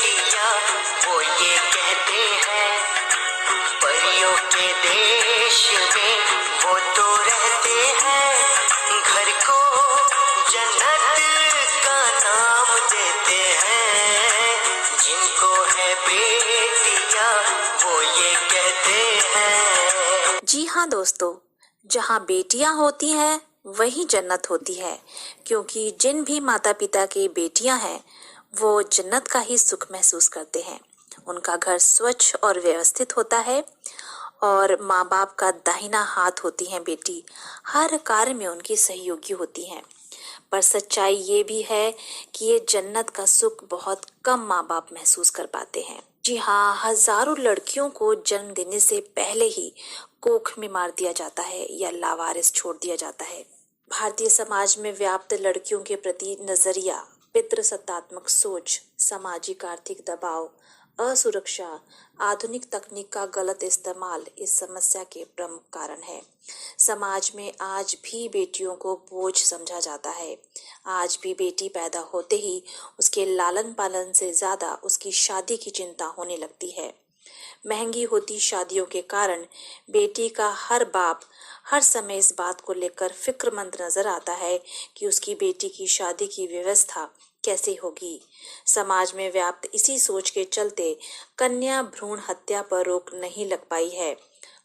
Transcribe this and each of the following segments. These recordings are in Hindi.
बेटियां वो ये कहते हैं, परियों के देश में वो तो रहते हैं, घर को जन्नत का नाम देते हैं, जिनको है बेटियां वो ये कहते हैं। जी हाँ दोस्तों, जहाँ बेटियां होती हैं वही जन्नत होती है, क्योंकि जिन भी माता पिता की बेटियां हैं वो जन्नत का ही सुख महसूस करते हैं। उनका घर स्वच्छ और व्यवस्थित होता है और माँ बाप का दाहिना हाथ होती हैं बेटी, हर कार्य में उनकी सहयोगी होती हैं। पर सच्चाई ये भी है कि ये जन्नत का सुख बहुत कम माँ बाप महसूस कर पाते हैं। जी हाँ, हजारों लड़कियों को जन्म देने से पहले ही कोख में मार दिया जाता है या लावारिस छोड़ दिया जाता है। भारतीय समाज में व्याप्त लड़कियों के प्रति नजरिया, पितृसत्तात्मक सोच, सामाजिक आर्थिक दबाव, असुरक्षा, आधुनिक तकनीक का गलत इस्तेमाल इस समस्या के प्रमुख कारण है। समाज में आज भी बेटियों को बोझ समझा जाता है। आज भी बेटी पैदा होते ही उसके लालन पालन से ज्यादा उसकी शादी की चिंता होने लगती है। महंगी होती शादियों के कारण बेटी का हर बाप हर समय इस बात को लेकर फिक्रमंद नजर आता है कि उसकी बेटी की शादी की व्यवस्था कैसे होगी। समाज में व्याप्त इसी सोच के चलते कन्या भ्रूण हत्या पर रोक नहीं लग पाई है।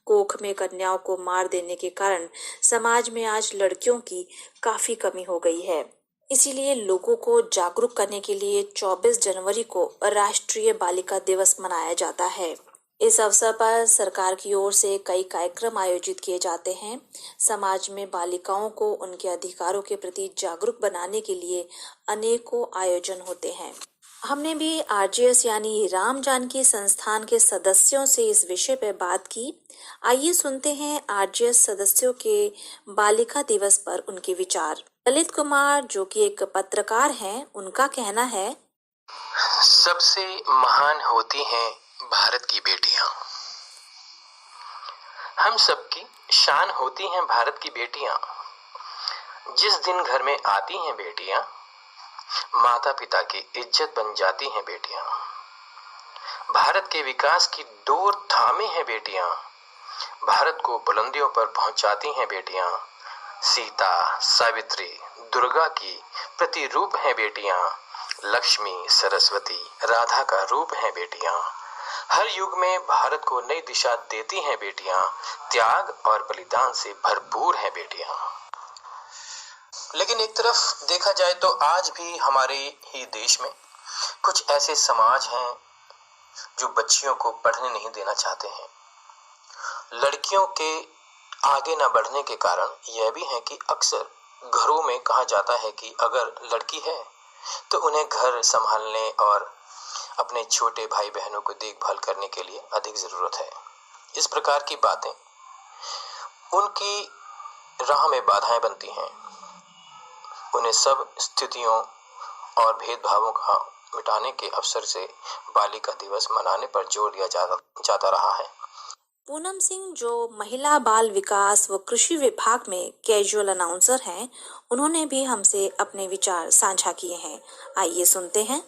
कोख में कन्याओं को मार देने के कारण समाज में आज लड़कियों की काफी कमी हो गई है। इसीलिए लोगों को जागरूक करने के लिए 24 जनवरी को राष्ट्रीय बालिका दिवस मनाया जाता है। इस अवसर पर सरकार की ओर से कई कार्यक्रम आयोजित किए जाते हैं। समाज में बालिकाओं को उनके अधिकारों के प्रति जागरूक बनाने के लिए अनेकों आयोजन होते हैं। हमने भी आरजीएस यानी राम जानकी संस्थान के सदस्यों से इस विषय पर बात की। आइए सुनते हैं आरजीएस सदस्यों के बालिका दिवस पर उनके विचार। ललित कुमार, जो कि एक पत्रकार हैं, उनका कहना है, सबसे महान होती हैं भारत की बेटियां। हम सबकी शान होती हैं भारत की बेटियां। जिस दिन घर में आती हैं बेटियां, माता पिता की इज्जत बन जाती हैं बेटियां। भारत के विकास की डोर थामे हैं बेटियां। भारत को बुलंदियों पर पहुंचाती हैं बेटियां। सीता, सावित्री, दुर्गा की प्रतिरूप हैं बेटियां। लक्ष्मी, सरस्वती, राधा का रूप हैं बेटियां। हर युग में भारत को नई दिशा देती हैं बेटियां। त्याग और बलिदान से भरपूर हैं बेटियां। लेकिन एक तरफ देखा जाए तो आज भी हमारे ही देश में कुछ ऐसे समाज हैं जो बच्चियों को पढ़ने नहीं देना चाहते हैं। लड़कियों के आगे न बढ़ने के कारण यह भी है कि अक्सर घरों में कहा जाता है कि अगर लड़की है तो उन्हें घर संभालने और अपने छोटे भाई बहनों को देखभाल करने के लिए अधिक जरूरत है। इस प्रकार की बातें उनकी राह में बाधाएं बनती हैं। उन्हें सब स्थितियों और भेदभावों का मिटाने के अवसर से बालिका दिवस मनाने पर जोर दिया जाता रहा है। पूनम सिंह, जो महिला बाल विकास व कृषि विभाग में कैजुअल अनाउंसर हैं, उन्होंने भी हमसे अपने विचार साझा किए हैं। आइए सुनते हैं।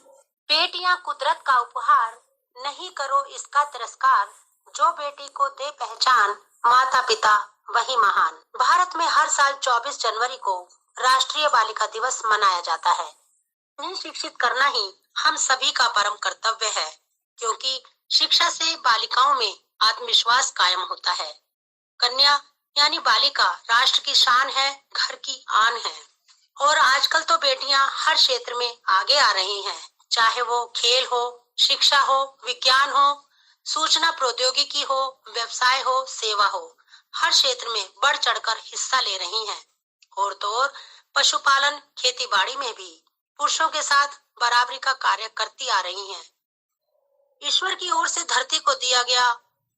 बेटियां कुदरत का उपहार, नहीं करो इसका तिरस्कार, जो बेटी को दे पहचान, माता पिता वही महान। भारत में हर साल 24 जनवरी को राष्ट्रीय बालिका दिवस मनाया जाता है। उन्हें शिक्षित करना ही हम सभी का परम कर्तव्य है, क्योंकि शिक्षा से बालिकाओं में आत्मविश्वास कायम होता है। कन्या यानी बालिका राष्ट्र की शान है, घर की आन है। और आजकल तो बेटियां हर क्षेत्र में आगे आ रही हैं, चाहे वो खेल हो, शिक्षा हो, विज्ञान हो, सूचना प्रौद्योगिकी हो, व्यवसाय हो, सेवा हो, हर क्षेत्र में बढ़ चढ़कर हिस्सा ले रही हैं। और तो और पशुपालन, खेती बाड़ी में भी पुरुषों के साथ बराबरी का कार्य करती आ रही हैं। ईश्वर की ओर से धरती को दिया गया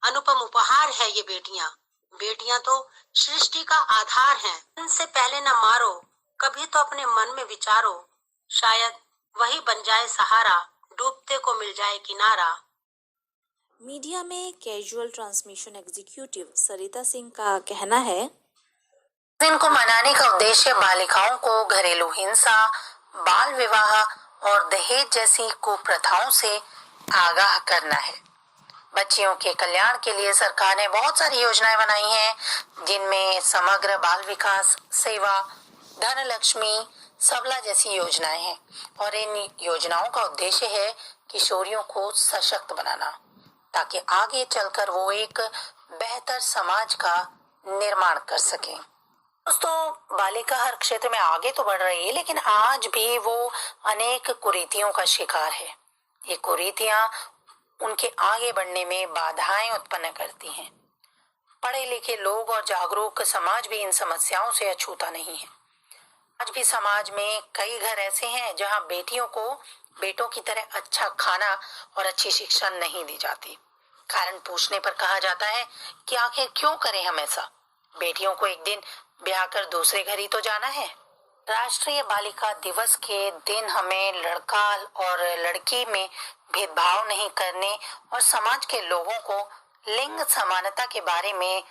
अनुपम उपहार है ये बेटियां। बेटियां तो सृष्टि का आधार हैं। इनसे पहले न मारो, कभी तो अपने मन में विचारो, शायद वही बन जाए सहारा, डूबते को मिल जाए किनारा। मीडिया में कैजुअल ट्रांसमिशन एग्जीक्यूटिव सरिता सिंह का कहना है, दिन को मनाने का उद्देश्य बालिकाओं को घरेलू हिंसा, बाल विवाह और दहेज जैसी कुप्रथाओं से आगाह करना है। बच्चियों के कल्याण के लिए सरकार ने बहुत सारी योजनाएं बनाई हैं, जिनमें समग्र बाल विकास, सेवा, धन लक्ष्मी, सबला जैसी योजनाएं हैं। और इन योजनाओं का उद्देश्य है किशोरियों को सशक्त बनाना, ताकि आगे चलकर वो एक बेहतर समाज का निर्माण कर सकें। दोस्तों, बालिका हर क्षेत्र में आगे तो बढ़ रही है, लेकिन आज भी वो अनेक कुरीतियों का शिकार है। ये कुरीतियां उनके आगे बढ़ने में बाधाएं उत्पन्न करती हैं। पढ़े लिखे लोग और जागरूक समाज भी इन समस्याओं से अछूता नहीं है। आज भी समाज में कई घर ऐसे हैं जहां बेटियों को बेटों की तरह अच्छा खाना और अच्छी शिक्षा नहीं दी जाती। कारण पूछने पर कहा जाता है कि आखिर क्यों करें हम ऐसा? बेटियों को एक दिन ब्याह कर दूसरे घर ही तो जाना है। राष्ट्रीय बालिका दिवस के दिन हमें लड़का और लड़की में भेदभाव नहीं करने और समाज के लोगों को लिंग समानता के बारे में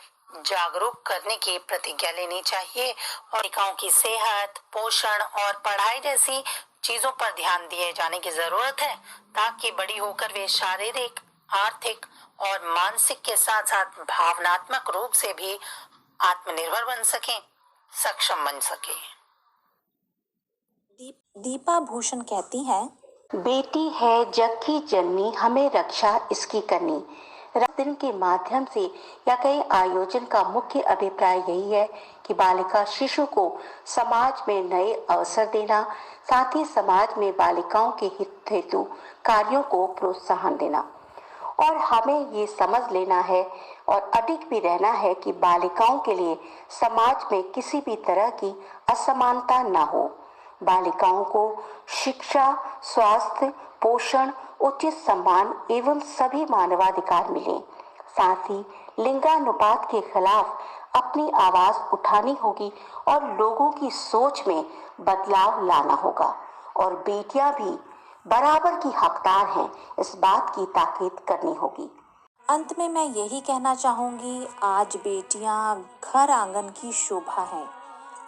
जागरूक करने की प्रतिज्ञा लेनी चाहिए और बालिकाओं की सेहत, पोषण और पढ़ाई जैसी चीजों पर ध्यान दिए जाने की जरूरत है, ताकि बड़ी होकर वे शारीरिक, आर्थिक और मानसिक के साथ साथ भावनात्मक रूप से भी आत्मनिर्भर बन सकें, सक्षम बन सके। दीपा भूषण कहती हैं, बेटी है जग की जननी, हमें रक्षा इसकी करनी। दिन के माध्यम से या कई आयोजन का मुख्य अभिप्राय यही है कि बालिका शिशु को समाज में नए अवसर देना, साथ ही समाज में बालिकाओं के हित हेतु कार्यों को प्रोत्साहन देना। और हमें ये समझ लेना है और अडिग भी रहना है कि बालिकाओं के लिए समाज में किसी भी तरह की असमानता न हो। बालिकाओं को शिक्षा, स्वास्थ्य, पोषण, उचित सम्मान एवं सभी मानवाधिकार मिले। साथ ही लिंगानुपात के खिलाफ अपनी आवाज उठानी होगी और लोगों की सोच में बदलाव लाना होगा। और बेटियां भी बराबर की हकदार हैं, इस बात की ताकीद करनी होगी। अंत में मैं यही कहना चाहूंगी, आज बेटियां घर आंगन की शोभा हैं,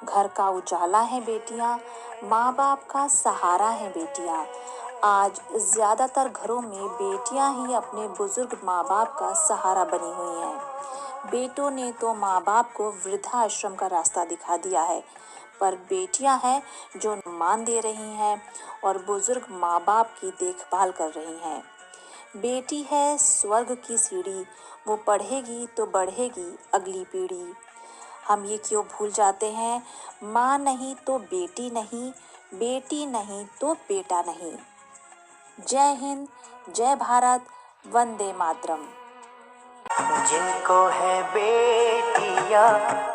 घर का उजाला है बेटियां, माँ बाप का सहारा है बेटियां। आज ज़्यादातर घरों में बेटियां ही अपने बुजुर्ग माँ बाप का सहारा बनी हुई हैं। बेटों ने तो माँ बाप को वृद्धाश्रम का रास्ता दिखा दिया है, पर बेटियां हैं जो मान दे रही हैं और बुजुर्ग माँ बाप की देखभाल कर रही हैं। बेटी है स्वर्ग की सीढ़ी, वो पढ़ेगी तो बढ़ेगी अगली पीढ़ी। हम ये क्यों भूल जाते हैं, माँ नहीं तो बेटी नहीं, बेटी नहीं तो बेटा नहीं। जय हिंद, जय भारत, वंदे मातरम। जिनको है बेटियां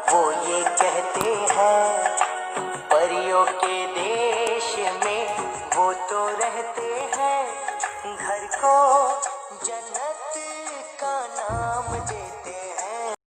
वो ये कहते हैं, परियों के देश में वो तो रहते हैं, घर को जन्नत